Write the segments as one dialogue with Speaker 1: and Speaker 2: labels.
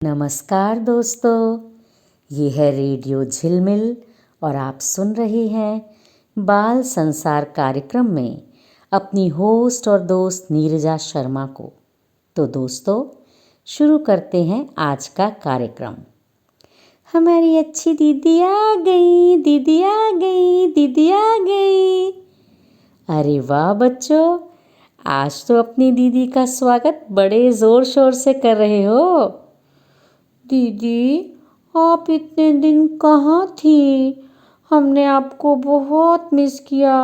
Speaker 1: नमस्कार दोस्तों, ये है रेडियो झिलमिल और आप सुन रहे हैं बाल संसार कार्यक्रम में अपनी होस्ट और दोस्त नीरजा शर्मा को। तो दोस्तों, शुरू करते हैं आज का कार्यक्रम। हमारी अच्छी दीदी आ गई, दीदी आ गई, दीदी आ गई। अरे वाह बच्चों, आज तो अपनी दीदी का स्वागत बड़े ज़ोर शोर से कर रहे हो। दीदी, आप इतने दिन कहाँ थी? हमने आपको बहुत मिस किया।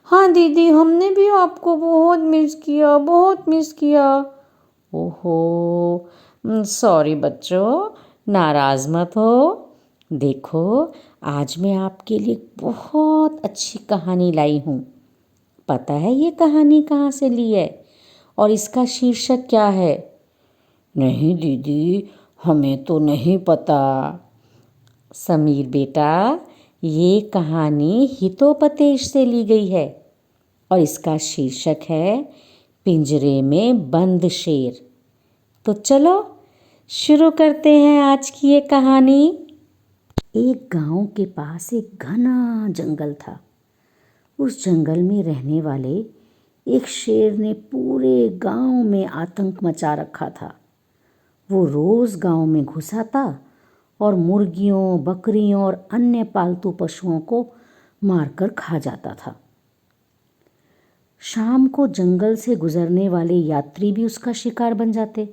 Speaker 1: हाँ दीदी, हमने भी आपको बहुत मिस किया, बहुत मिस किया। ओहो, सॉरी बच्चों, नाराज़ मत हो। देखो, आज मैं आपके लिए बहुत अच्छी कहानी लाई हूँ। पता है ये कहानी कहाँ से ली है और इसका शीर्षक क्या है? नहीं दीदी, हमें तो नहीं पता। समीर बेटा, ये कहानी हितोपदेश से ली गई है और इसका शीर्षक है पिंजरे में बंद शेर। तो चलो शुरू करते हैं आज की ये कहानी। एक गांव के पास एक घना जंगल था। उस जंगल में रहने वाले एक शेर ने पूरे गांव में आतंक मचा रखा था। वो रोज़ गांव में घुस आता और मुर्गियों, बकरियों और अन्य पालतू पशुओं को मारकर खा जाता था। शाम को जंगल से गुजरने वाले यात्री भी उसका शिकार बन जाते।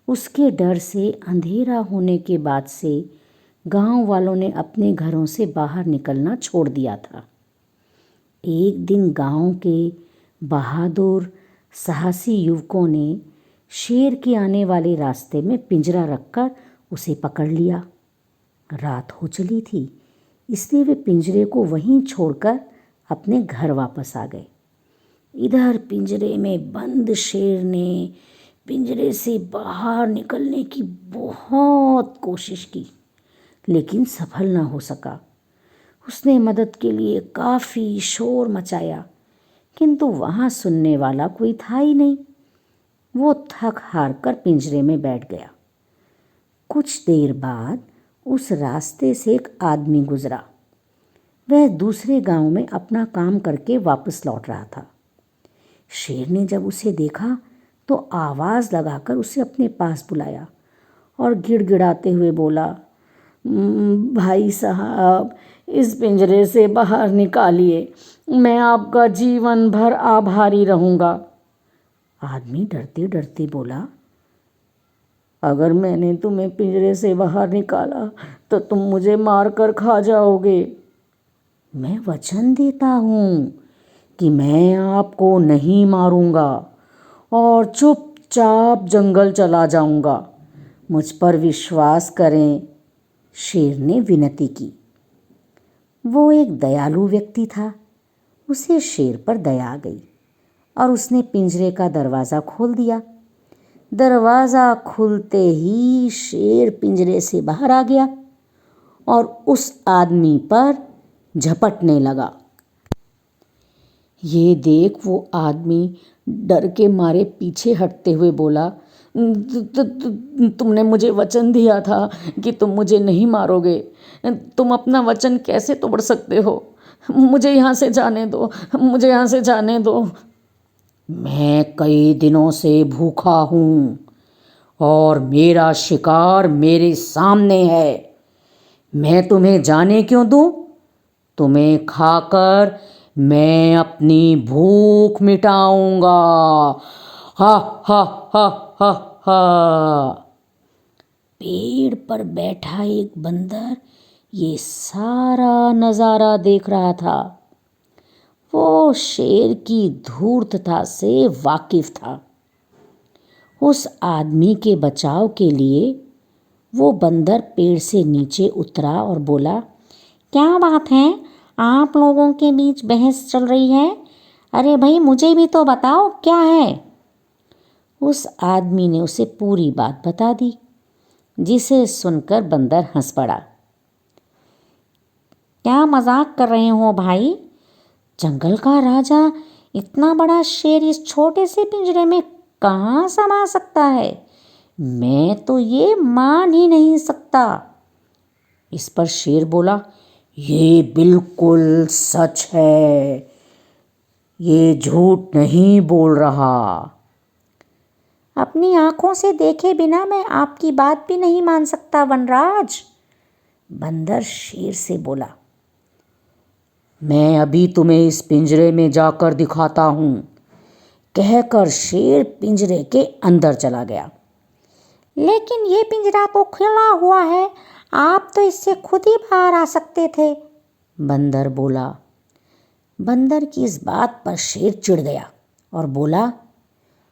Speaker 1: उसके डर से अंधेरा होने के बाद से गांव वालों ने अपने घरों से बाहर निकलना छोड़ दिया था। एक दिन गांव के बहादुर साहसी युवकों ने शेर के आने वाले रास्ते में पिंजरा रखकर उसे पकड़ लिया। रात हो चली थी, इसलिए वे पिंजरे को वहीं छोड़कर अपने घर वापस आ गए। इधर पिंजरे में बंद शेर ने पिंजरे से बाहर निकलने की बहुत कोशिश की, लेकिन सफल न हो सका। उसने मदद के लिए काफ़ी शोर मचाया, किंतु वहाँ सुनने वाला कोई था ही नहीं। वो थक हार कर पिंजरे में बैठ गया। कुछ देर बाद उस रास्ते से एक आदमी गुजरा। वह दूसरे गांव में अपना काम करके वापस लौट रहा था। शेर ने जब उसे देखा तो आवाज़ लगाकर उसे अपने पास बुलाया और गिड़गिड़ाते हुए बोला, भाई साहब, इस पिंजरे से बाहर निकालिए, मैं आपका जीवन भर आभारी रहूँगा। आदमी डरते डरते बोला, अगर मैंने तुम्हें पिंजरे से बाहर निकाला तो तुम मुझे मार कर खा जाओगे। मैं वचन देता हूँ कि मैं आपको नहीं मारूंगा और चुपचाप जंगल चला जाऊंगा। मुझ पर विश्वास करें, शेर ने विनती की। वो एक दयालु व्यक्ति था। उसे शेर पर दया आ गई और उसने पिंजरे का दरवाज़ा खोल दिया। दरवाज़ा खुलते ही शेर पिंजरे से बाहर आ गया और उस आदमी पर झपटने लगा। ये देख वो आदमी डर के मारे पीछे हटते हुए बोला, तुमने मुझे वचन दिया था कि तुम मुझे नहीं मारोगे। तुम अपना वचन कैसे तोड़ सकते हो? मुझे यहाँ से जाने दो, मुझे यहाँ से जाने दो। मैं कई दिनों से भूखा हूँ और मेरा शिकार मेरे सामने है। मैं तुम्हें जाने क्यों दूँ? तुम्हें खाकर मैं अपनी भूख मिटाऊंगा। हा हा हा हा हा। पेड़ पर बैठा एक बंदर ये सारा नज़ारा देख रहा था। वो शेर की धूर्तता से वाकिफ था। उस आदमी के बचाव के लिए वो बंदर पेड़ से नीचे उतरा और बोला, क्या बात है, आप लोगों के बीच बहस चल रही है? अरे भाई, मुझे भी तो बताओ क्या है। उस आदमी ने उसे पूरी बात बता दी, जिसे सुनकर बंदर हंस पड़ा। क्या मजाक कर रहे हो भाई? जंगल का राजा इतना बड़ा शेर इस छोटे से पिंजरे में कहाँ समा सकता है? मैं तो ये मान ही नहीं सकता। इस पर शेर बोला, ये बिल्कुल सच है, ये झूठ नहीं बोल रहा। अपनी आंखों से देखे बिना मैं आपकी बात भी नहीं मान सकता वनराज। बंदर शेर से बोला, मैं अभी तुम्हें इस पिंजरे में जाकर दिखाता हूँ। कहकर शेर पिंजरे के अंदर चला गया। लेकिन ये पिंजरा तो खुला हुआ है, आप तो इससे खुद ही बाहर आ सकते थे, बंदर बोला। बंदर की इस बात पर शेर चिढ़ गया और बोला,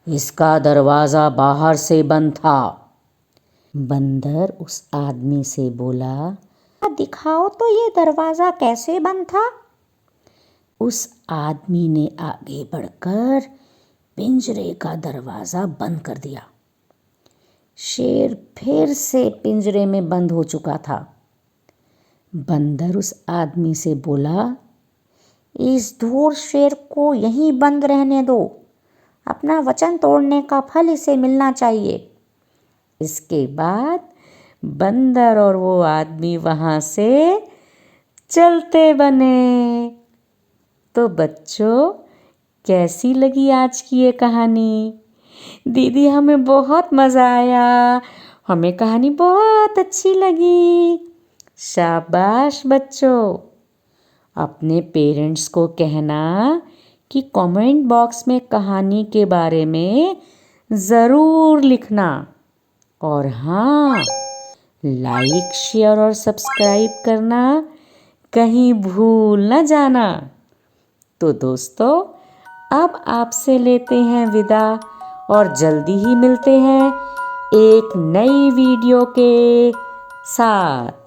Speaker 1: इसका दरवाज़ा बाहर से बंद था। बंदर उस आदमी से बोला, दिखाओ तो ये दरवाज़ा कैसे बंद था। उस आदमी ने आगे बढ़कर पिंजरे का दरवाज़ा बंद कर दिया। शेर फिर से पिंजरे में बंद हो चुका था। बंदर उस आदमी से बोला, इस धूर्त शेर को यहीं बंद रहने दो, अपना वचन तोड़ने का फल इसे मिलना चाहिए। इसके बाद बंदर और वो आदमी वहाँ से चलते बने। तो बच्चों, कैसी लगी आज की ये कहानी? दीदी हमें बहुत मज़ा आया, हमें कहानी बहुत अच्छी लगी। शाबाश बच्चों। अपने पेरेंट्स को कहना कि कमेंट बॉक्स में कहानी के बारे में ज़रूर लिखना। और हाँ, लाइक, शेयर और सब्सक्राइब करना कहीं भूल न जाना। तो दोस्तों, अब आपसे लेते हैं विदा और जल्दी ही मिलते हैं एक नई वीडियो के साथ।